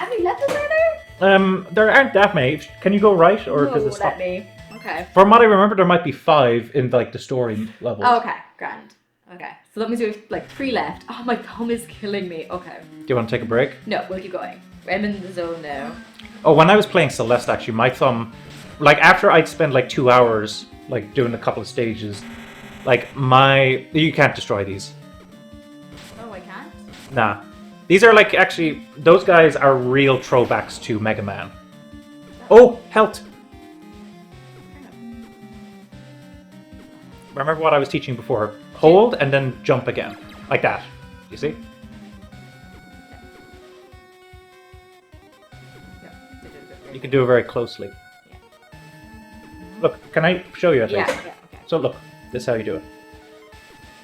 How many levels are there? There aren't that many. Can you go right, or No, does it stop? let me. Okay. From what I remember, there might be 5 in like the story levels. Oh, okay, grand. Okay, so that means we have like 3 left. Oh, my thumb is killing me. Okay. Do you want to take a break? No, we'll keep going. I'm in the zone now. Oh, when I was playing Celeste, actually, my thumb, like after I'd spend like 2 hours, like doing a couple of stages, like you can't destroy these. Oh, I can't? Nah. These are like, actually, those guys are real throwbacks to Mega Man. Oh, health! Remember what I was teaching before? Hold and then jump again. Like that. You see? You can do it very closely. Yeah. Look, can I show you at least? Yeah, okay. So look, this is how you do it.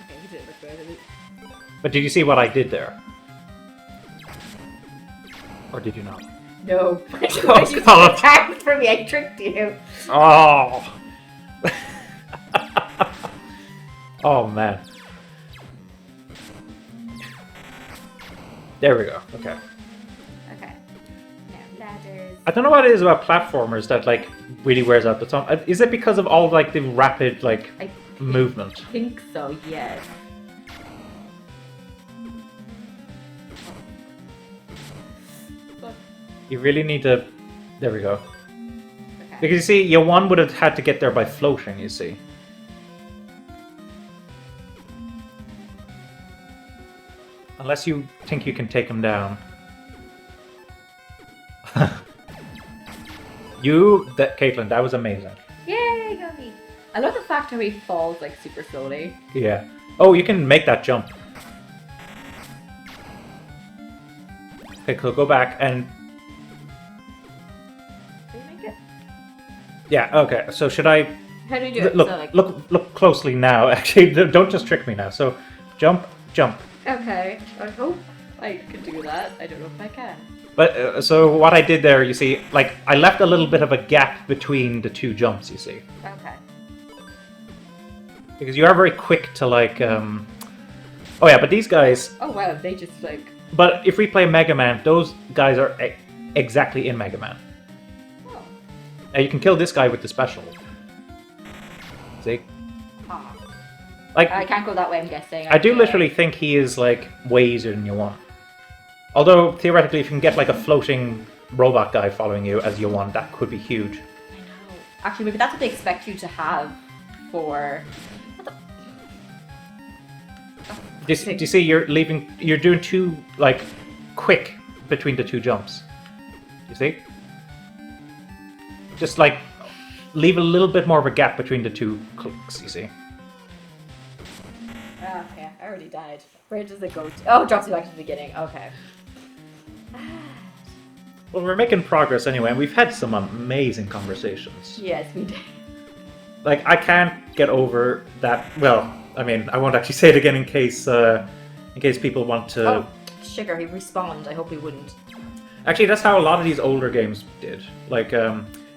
Okay, you did it look good. But did you see what I did there? Or did you not? No. Oh, God. Attacked for me, I tricked you. Oh! Oh, man. There we go. Okay. Okay. Now, ladders. I don't know what it is about platformers that, like, really wears out the thumb. Is it because of all, like, the rapid, like, movement? I think so, yes. You really need to... There we go. Okay. Because you see, your one would have had to get there by floating, you see. Unless you think you can take him down. Kathlynn, that was amazing. Yay, got me. I love the fact how he falls like super slowly. Yeah. Oh, you can make that jump. Okay, cool. Go back and... Did you make it? Yeah, okay. So should I... How do you do it? Look, So, like... look closely now. Actually, don't just trick me now. So, jump, jump. Okay, I hope I can do that. I don't know if I can. But, so what I did there, you see, like, I left a little bit of a gap between the 2 jumps, you see. Okay. Because you are very quick to, like, Oh yeah, but these guys... Oh wow, they just like... But if we play Mega Man, those guys are exactly in Mega Man. Oh. And you can kill this guy with the special. See? Ah. Like, I can't go that way, I'm guessing. I do literally think he is, like, way easier than you want. Although, theoretically, if you can get, like, a floating robot guy following you as you want, that could be huge. I know. Actually, maybe that's what they expect you to have for... Do you see, you're doing 2, like, quick between the 2 jumps. You see? Just, like, leave a little bit more of a gap between the 2 clicks, you see? Ah, yeah, I already died. Where does it go to? Oh, it drops you back to the beginning. Okay. Well, we're making progress anyway, and we've had some amazing conversations. Yes, we did. Like, I can't get over that. Well, I mean, I won't actually say it again in case people want to. Oh, sugar, he respawned. I hope he wouldn't. Actually, that's how a lot of these older games did. Like,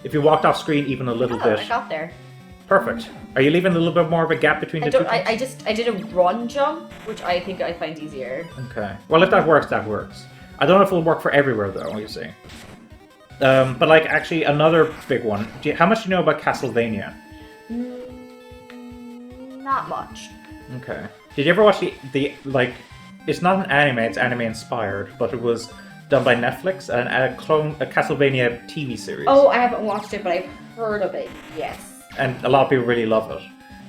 if you walked off screen even a little bit. I got there. Perfect. Are you leaving a little bit more of a gap between the 2? I did a run jump, which I think I find easier. Okay. Well, if that works, that works. I don't know if it'll work for everywhere, though, you see. But, like, actually, another big one. How much do you know about Castlevania? Not much. Okay. Did you ever watch the like, it's not an anime, it's anime inspired, but it was done by Netflix, and a Castlevania TV series. Oh, I haven't watched it, but I've heard of it, yes. And a lot of people really love it.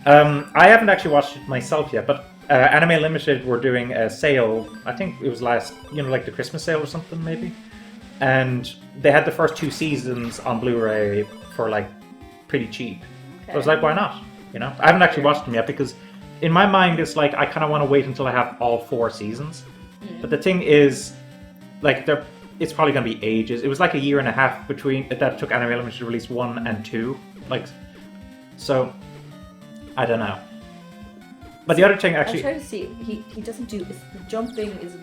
I haven't actually watched it myself yet, but Anime Limited were doing a sale, I think it was last, like the Christmas sale or something, maybe? And they had the first 2 seasons on Blu-ray for, like, pretty cheap. Okay. So I was like, why not? You know? I haven't actually watched them yet, because in my mind, it's like, I kind of want to wait until I have all 4 seasons. But the thing is, like, it's probably going to be ages. It was like a year and a half between that took Anime Limited to release 1 and 2. Like, so, I don't know. But the other thing, actually... I'm trying to see. He doesn't do... The jumping is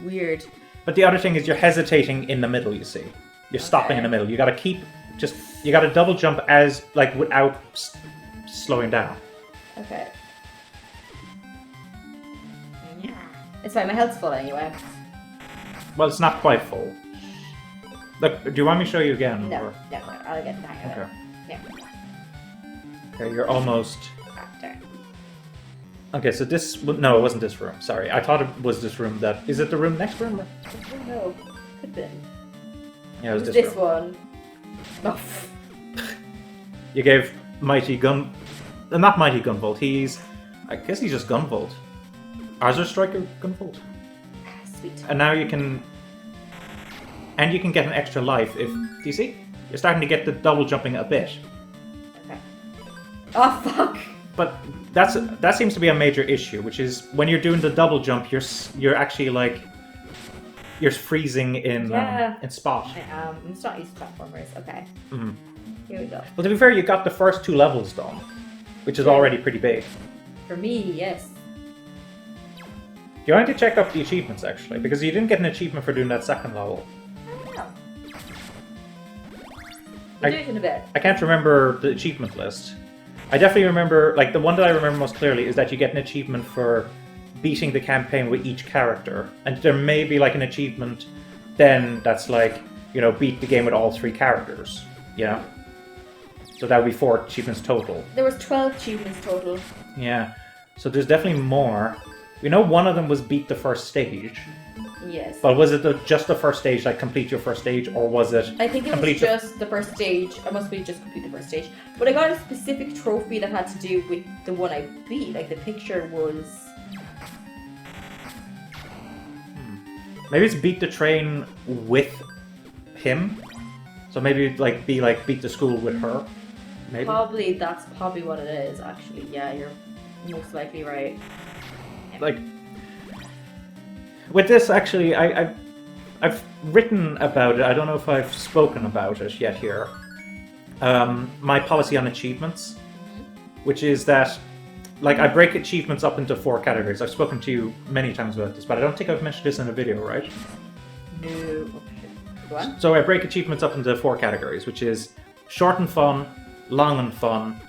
weird. But the other thing is you're hesitating in the middle, you see. You're stopping in the middle. You gotta you gotta double jump as, like, without slowing down. Okay. Yeah. It's fine, my health's full anyway. Well, it's not quite full. Look, do you want me to show you again? No, or- no, I'll get the hang of Okay. it. Okay, you're almost. After. Okay, so this. No, it wasn't this room. Sorry, I thought it was this room. That is it. The room next room? Oh no, could be. Yeah, it was This room. one. Oh. You gave Mighty Gun. Not Mighty Gunvolt. I guess he's just Gunvolt. Azure Striker Gunvolt. Sweet. And now you can. And you can get an extra life if. Do you see? You're starting to get the double jumping a bit. Okay. Oh fuck. But that seems to be a major issue, which is when you're doing the double jump, you're actually like you're freezing in spot. I'm not used to platformers. Okay. Mm-hmm. Here we go. Well, to be fair, you got the first 2 levels done, which is already pretty big. For me, yes. You want to check up the achievements actually, because you didn't get an achievement for doing that second level. I don't know. We'll do it in a bit. I can't remember the achievement list. I definitely remember, like the one that I remember most clearly is that you get an achievement for beating the campaign with each character, and there may be like an achievement then that's like, you know, beat the game with all 3 characters. Yeah. So that would be 4 achievements total. There was 12 achievements total. Yeah. So there's definitely more. We know one of them was beat the first stage. Yes. But was it just the first stage, like complete your first stage, or was it? I think it was complete just the first stage. I must be just complete the first stage. But I got a specific trophy that had to do with the one I beat. Like the picture was. Maybe it's beat the train with him. So maybe like beat the school with her. Maybe. Probably that's probably what it is. Actually, yeah, you're most likely right. Like with this, actually, I've written about it. I don't know if I've spoken about it yet here. My policy on achievements, which is that, like, I break achievements up into 4 categories. I've spoken to you many times about this, but I don't think I've mentioned this in a video, right? No. Go on. So I break achievements up into 4 categories, which is short and fun, long and fun,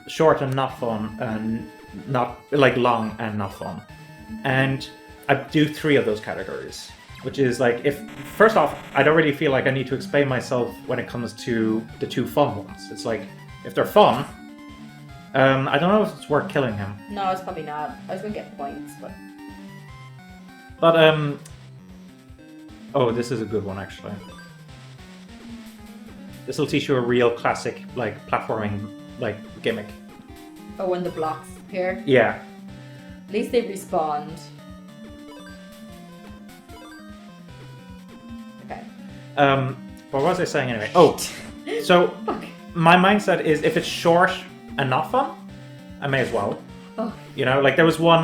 short and not fun, and not like long and not fun. And I do 3 of those categories, which is like, if first off, I don't really feel like I need to explain myself when it comes to the 2 fun ones. It's like, if they're fun, I don't know if it's worth killing him. No, it's probably not. I was gonna get points, but. But oh, this is a good one actually. This will teach you a real classic like platforming like gimmick. Oh, when the blocks appear. Yeah. At least they respawned. Okay. What was I saying anyway? Oh, so Fuck. my mindset is if it's short and not fun, I may as well. Oh. You know, like there was one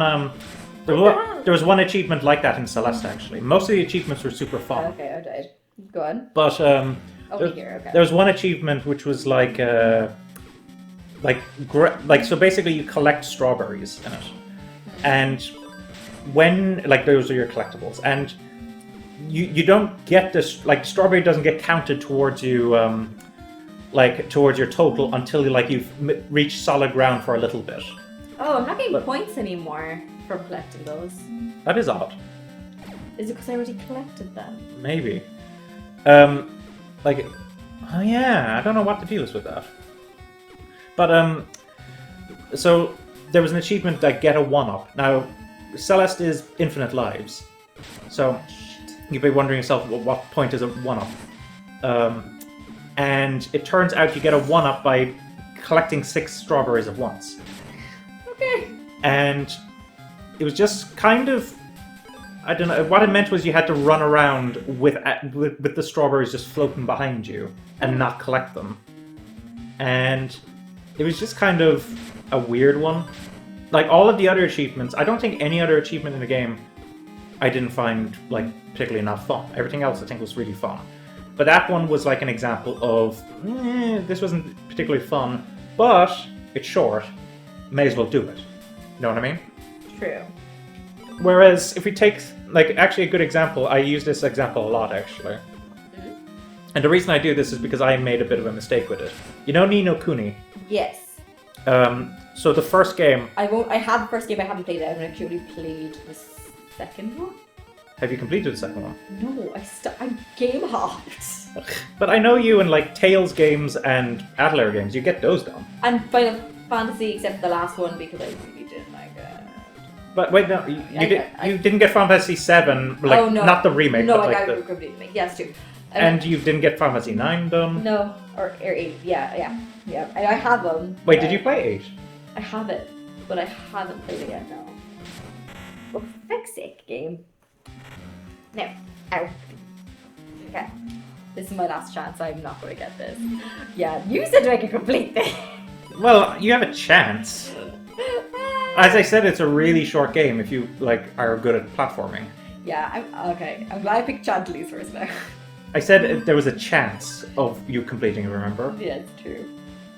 there was one achievement like that in Celeste actually. Most of the achievements were super fun. Okay, I died. Go on. But Over here, okay. there was one achievement which was like so basically you collect strawberries in it. And when like those are your collectibles, and you don't get this, like strawberry doesn't get counted towards you like towards your total until like you've reached solid ground for a little bit. Oh, I'm not getting But- points anymore from collecting those. That is odd. Is it because I already collected them? Maybe. Like, oh yeah, I don't know what the deal is with that. But so there was an achievement that get a 1-up. Now, Celeste is infinite lives, so you'd be wondering yourself, well, what point is a 1-up? And it turns out you get a 1-up by collecting 6 strawberries at once. Okay. And it was just kind of, I don't know, what it meant was you had to run around with the strawberries just floating behind you and not collect them. And it was just kind of a weird one. Like all of the other achievements, I don't think any other achievement in the game I didn't find like particularly enough fun. Everything else I think was really fun. But that one was like an example of, this wasn't particularly fun, but it's short, may as well do it. You know what I mean? True. Whereas if we take, like, actually a good example, I use this example a lot, actually. Mm-hmm. And the reason I do this is because I made a bit of a mistake with it. You know Ni no Kuni? Yes. So the first game... I had the first game, I haven't played it. I've actually played the second one. Have you completed the second one? No, I'm game hopped. But I know you in like Tales games and Adler games, you get those done. And Final Fantasy, except the last one, because I really didn't like it. But wait, no, you didn't get Final Fantasy 7, like, oh, no. not the remake, no, but like I the... got the remake, yes, too. And you didn't get Final Fantasy 9 done? No, or 8, yeah. I have them. Wait, did you play 8? I have it, but I haven't played it yet, no. For fuck's sake, game. No. Ow. Okay. This is my last chance, I'm not going to get this. Yeah, you said I could complete this. Well, you have a chance. As I said, it's a really short game if you like are good at platforming. Yeah, I'm glad I picked Chantilly's first now. I said there was a chance of you completing it, remember? Yeah, it's true.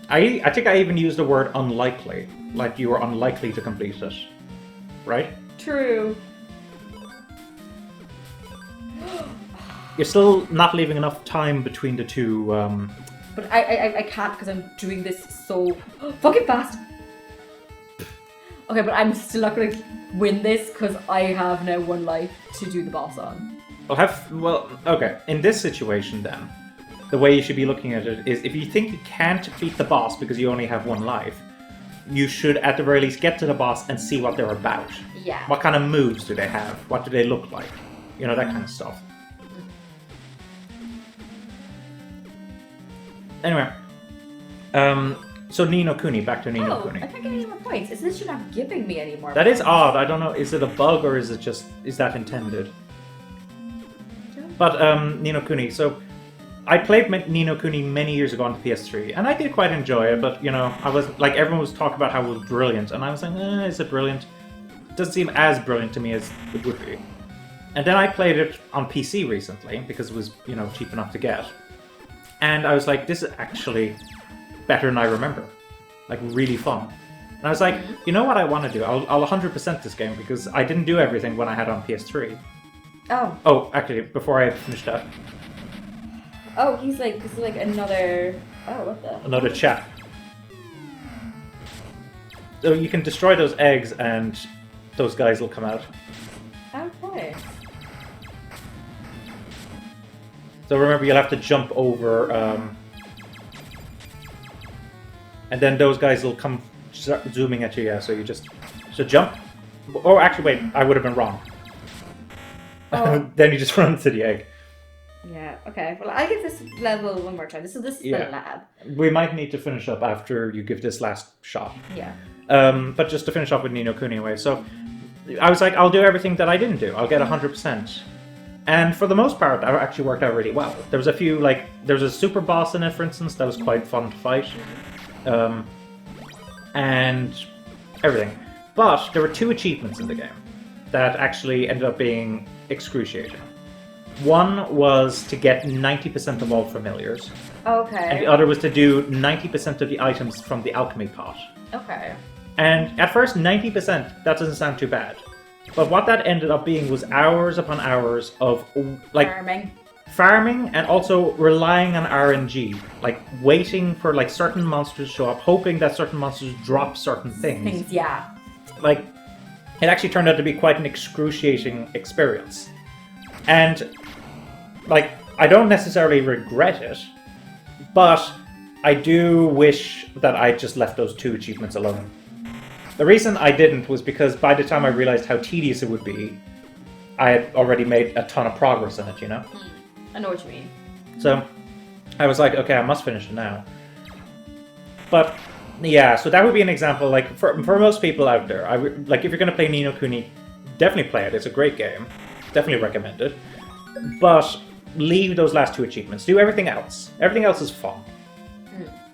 I think I even used the word unlikely. Like you were unlikely to complete it. Right? True. You're still not leaving enough time between the two. But I can't because I'm doing this so fucking fast. Okay, but I'm still not going to win this because I have now 1 life to do the boss on. Okay. In this situation then, the way you should be looking at it is if you think you can't beat the boss because you only have 1 life, you should at the very least get to the boss and see what they're about. Yeah. What kind of moves do they have? What do they look like? You know, that kind of stuff. Anyway, so Ni no Kuni, back to Ni no Kuni. I can't get any more points. This should not giving me any more That points. is odd. I don't know. Is it a bug or is that intended? But Ni no Kuni. So I played Ni no Kuni many years ago on the PS3, and I did quite enjoy it. But you know, I was like everyone was talking about how it was brilliant, and I was like, is it brilliant? It doesn't seem as brilliant to me as it would be. And then I played it on PC recently because it was cheap enough to get. And I was like, this is actually better than I remember. Like, really fun. And I was like, you know what I want to do? I'll 100% this game because I didn't do everything when I had on PS3. Oh. Oh, actually, before I finish that. Oh, this is like another... Oh, what the... Another chat. So you can destroy those eggs and those guys will come out. Okay. So remember, you'll have to jump over, and then those guys will come zooming at you. Yeah, so you just jump. Oh, actually, wait, I would have been wrong. Oh. Then you just run into the egg. Yeah. Okay. Well, I'll give this level 1 more time. This is the lab. We might need to finish up after you give this last shot. Yeah. But just to finish off with Ni no Kuni anyway. So I was like, I'll do everything that I didn't do. I'll get 100%. And for the most part, that actually worked out really well. There was a few, there was a super boss in it, for instance, that was quite fun to fight. And everything. But there were 2 achievements in the game that actually ended up being excruciating. One was to get 90% of all familiars. Okay. And the other was to do 90% of the items from the alchemy pot. Okay. And at first, 90%, that doesn't sound too bad. But what that ended up being was hours upon hours of farming and also relying on RNG, like waiting for certain monsters to show up, hoping that certain monsters drop certain things. Yeah. Like, it actually turned out to be quite an excruciating experience. And I don't necessarily regret it, but I do wish that I just left those 2 achievements alone. The reason I didn't was because by the time I realized how tedious it would be, I had already made a ton of progress in it, you know? I know what you mean. So I was like, okay, I must finish it now. But yeah, so that would be an example, for most people out there, if you're going to play Ni no Kuni, definitely play it. It's a great game. Definitely recommend it. But leave those last 2 achievements. Do everything else. Everything else is fun.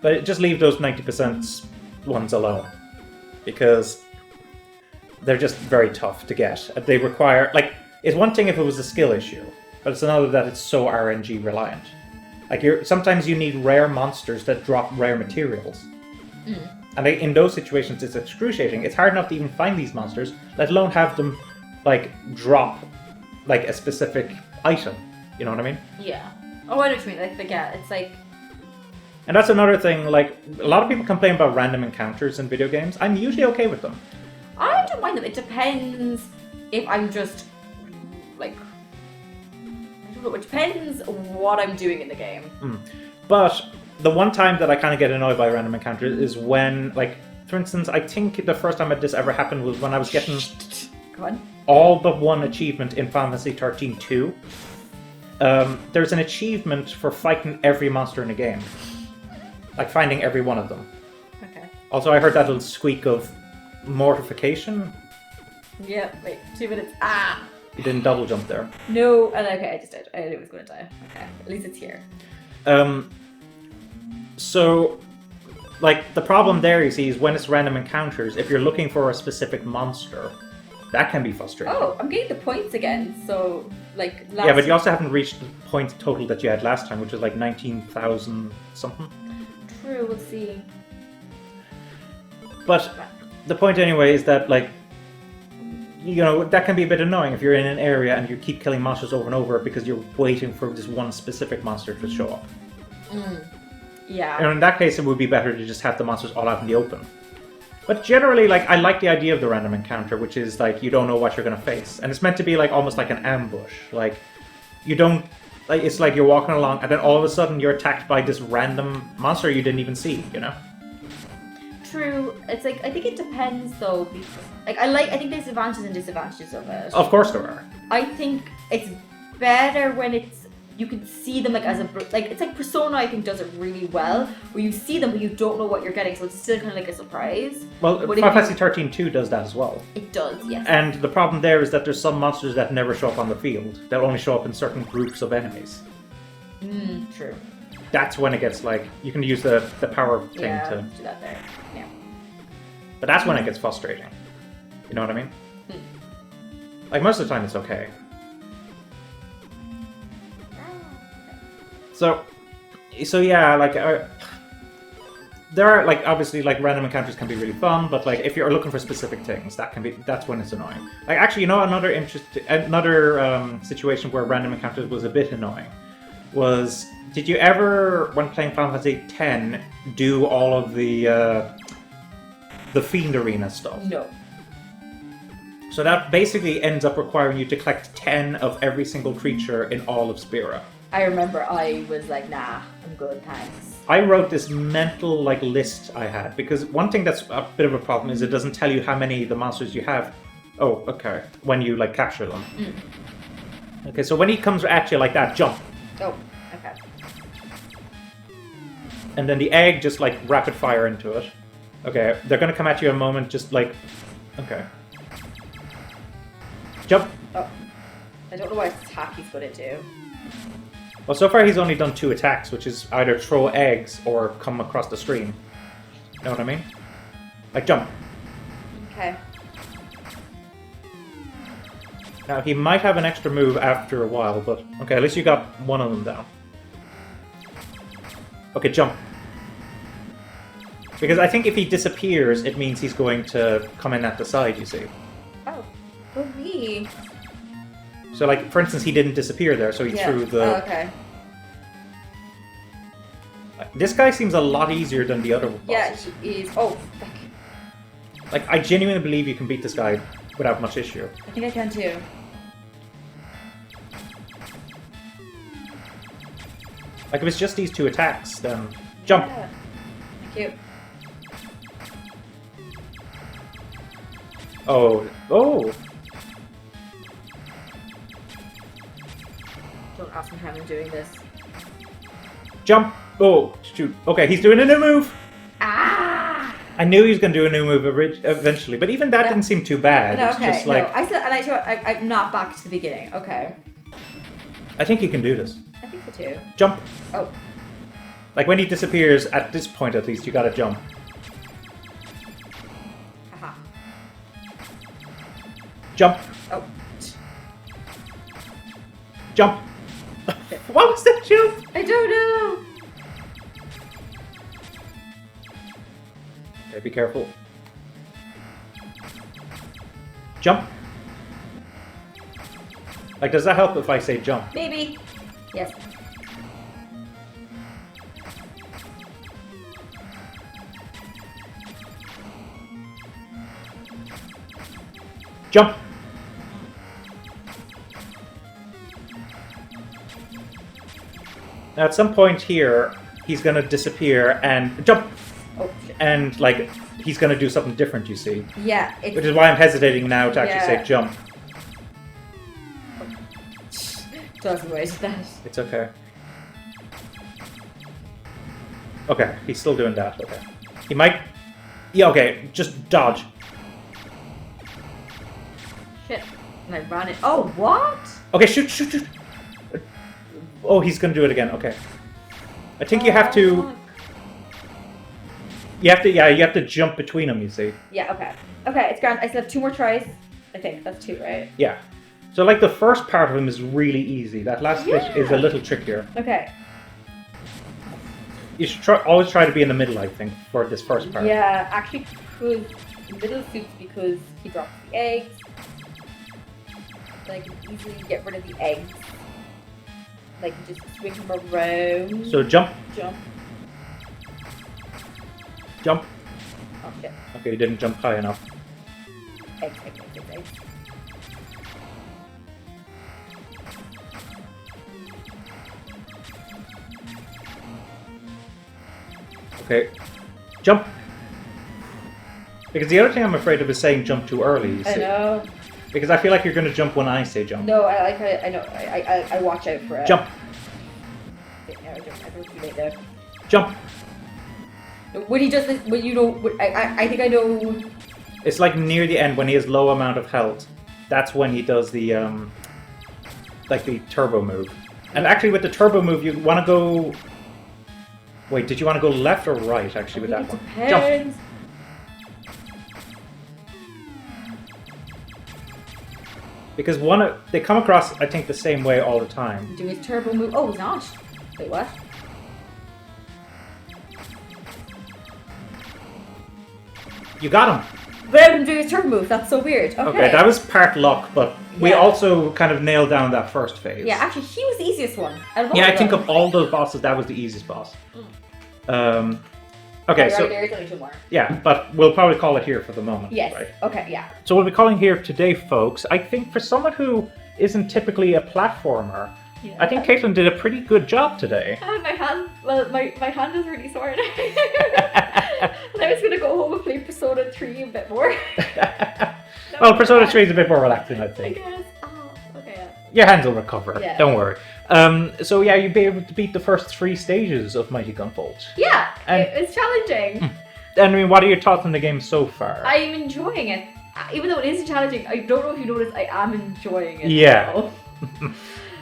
But just leave those 90% ones alone. Because they're just very tough to get. They require, it's one thing if it was a skill issue, but it's another that it's so RNG reliant. Sometimes you need rare monsters that drop rare materials. And in those situations, it's excruciating. It's hard enough to even find these monsters, let alone have them, drop, a specific item. You know what I mean? Yeah. Oh, I know what you mean. It's And that's another thing, a lot of people complain about random encounters in video games. I'm usually okay with them. I don't mind them. It depends if I'm just, I don't It depends what I'm doing in the game. But the one time that I kind of get annoyed by random encounters is when, like, for instance, I think the first time that this ever happened was when I was getting Go on. all but one achievement in Final Fantasy 13-2. There's an achievement for fighting every monster in the game. Like, finding every one of them. Okay. Also, I heard that little squeak of mortification. Yeah, wait, 2 minutes. Ah! You didn't double jump there. No, and okay, I just did. I knew it was going to die. Okay, at least it's here. So, like, the problem there, you see, is when it's random encounters, if you're looking for a specific monster, that can be frustrating. Oh, I'm getting the points again, so, like, last... Yeah, but you also haven't reached the point total that you had last time, which was like 19,000 something. True, we'll see. But the point anyway is that, like, you know, that can be a bit annoying if you're in an area and you keep killing monsters over and over because you're waiting for this one specific monster to show up. Yeah. And in that case, it would be better to just have the monsters all out in the open. But generally, like, I like the idea of the random encounter, which is, like, you don't know what you're going to face. And it's meant to be, like, almost like an ambush. Like, you don't... Like, it's like you're walking along and then all of a sudden you're attacked by this random monster you didn't even see, you know? True. It's like, I think it depends, though, because... Like, I think there's advantages and disadvantages of it. Of course there are. I think it's better when it's... You can see them, like, as a... Like, it's like Persona, I think, does it really well, where you see them, but you don't know what you're getting, so it's still kind of like a surprise. Well, Final Fantasy 13-2 does that as well. It does, yes. And the problem there is that there's some monsters that never show up on the field. They'll only show up in certain groups of enemies. True. That's when it gets, like... You can use the power thing to... do that there. Yeah. But that's when it gets frustrating. You know what I mean? Like, most of the time it's okay. So yeah, like, there are, like, obviously, like, random encounters can be really fun, but, like, if you're looking for specific things, that's when it's annoying. Like, actually, you know, another situation where random encounters was a bit annoying was, did you ever, when playing Final Fantasy X, do all of the Fiend Arena stuff? No. So that basically ends up requiring you to collect 10 of every single creature in all of Spira. I remember I was like, nah, I'm good, thanks. I wrote this mental, like, list I had, because one thing that's a bit of a problem is it doesn't tell you how many of the monsters you have. Oh, okay. When you, like, capture them. Okay, so when he comes at you like that, jump. Oh, okay. And then the egg just, like, rapid fire into it. Okay, they're gonna come at you in a moment, just, like... Okay. Jump! Oh. I don't know what attack he's put into. Well, so far he's only done 2 attacks, which is either throw eggs or come across the screen. You know what I mean? Like, jump. Okay. Now, he might have an extra move after a while, but... Okay, at least you got one of them down. Okay, jump. Because I think if he disappears, it means he's going to come in at the side, you see. Oh. Oh, me. So, like, for instance, he didn't disappear there, so he threw the... Oh, okay. This guy seems a lot easier than the other bosses. Yeah, he is... Oh, fuck. Like, I genuinely believe you can beat this guy without much issue. I think I can too. Like, if it's just these 2 attacks, then... Jump! Yeah. Thank you. Oh. Oh! Don't ask me how I'm doing this. Jump! Oh, shoot. Okay, he's doing a new move! Ah! I knew he was going to do a new move eventually, but even that didn't seem too bad. No, It's okay, just like... I'm not back to the beginning. Okay. I think he can do this. I think so too. Jump! Oh. Like, when he disappears, at this point at least, you gotta jump. Haha. Jump! Oh. Jump! What was that jump? I don't know! Okay, be careful. Jump! Like, does that help if I say jump? Maybe. Yes. Jump! Now, at some point here, he's gonna disappear and jump, Oh, shit. and like he's gonna do something different. You see, Yeah, it's... which is why I'm hesitating now to actually say Yeah. jump. Doesn't waste that. It's okay. Okay, he's still doing that. Okay, he might. Yeah. Okay, just dodge. Shit. And I ran it. Oh, what? Okay, shoot. Oh, he's gonna do it again. Okay. I think you have to. Fuck. You have to jump between them. You see. Yeah, okay. Okay, it's grand. I still have 2 more tries. I think that's 2, right? Yeah. So like the first part of him is really easy. That last bit is a Yeah. little trickier. Okay. You should always try to be in the middle, I think, for this first part. Yeah, actually, because middle suits because he drops the eggs. Then I can easily get rid of the eggs. Like just swing him around. So jump. Jump. Jump. Oh shit. Okay, you didn't jump high enough. Eggs. Okay. Jump. Because the other thing I'm afraid of is saying jump too early. You I see. know. Because I feel like you're going to jump when I say jump. No, I like it. I know. I watch out for it. Jump. Okay, no, I don't too late now. Jump. When he does this, when you know, I think I know. It's like near the end when he has low amount of health. That's when he does the like the turbo move. And actually, with the turbo move, you want to go. Wait, did you want to go left or right? Actually, with that one. Jump. Depends. Because they come across, I think, the same way all the time. Doing his turbo move. Oh, he's not. Wait, what? You got him. Without him doing his turbo move. That's so weird. Okay, that was part luck, but we Yeah. also kind of nailed down that first phase. Yeah, actually, he was the easiest one. Out of all Yeah, I of think them. of all those bosses, that was the easiest boss. Okay, so there's only 2 more. yeah, but we'll probably call it here for the moment. Yes. Right? Okay. Yeah. So we'll be calling here today, folks. I think for someone who isn't typically a platformer, Yeah. I think Kathlynn did a pretty good job today. And my hand. Well, my hand is really sore now. And I was gonna go home and play Persona 3 a bit more. Well, Persona 3 is a bit more relaxing, I I think. guess. Oh, okay. Yeah. Your hands will recover. Yeah. Don't worry. So yeah, you'd be able to beat the first 3 stages of Mighty Gunvolt. Yeah. And- It's challenging. And I mean, what are your thoughts on the game so far? I'm enjoying it. Even though it is challenging, I don't know if you noticed, I am enjoying it. Yeah. now.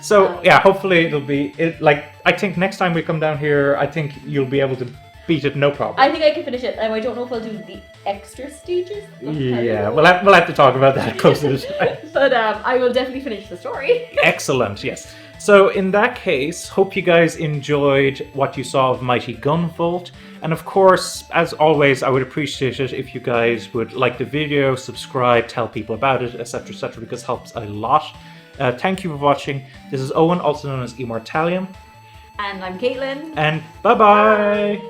So yeah, hopefully it'll be like I think next time we come down here, I think you'll be able to beat it no problem. I think I can finish it. I don't know if I'll do the extra stages. Yeah, we'll have to talk about that closer to the time. But I will definitely finish the story. Excellent, yes. So in that case, hope you guys enjoyed what you saw of Mighty Gunvolt. And of course, as always, I would appreciate it if you guys would like the video, subscribe, tell people about it, etc., because it helps a lot. Thank you for watching. This is Eoghan, also known as Immortalium. And I'm Kathlynn. And bye-bye!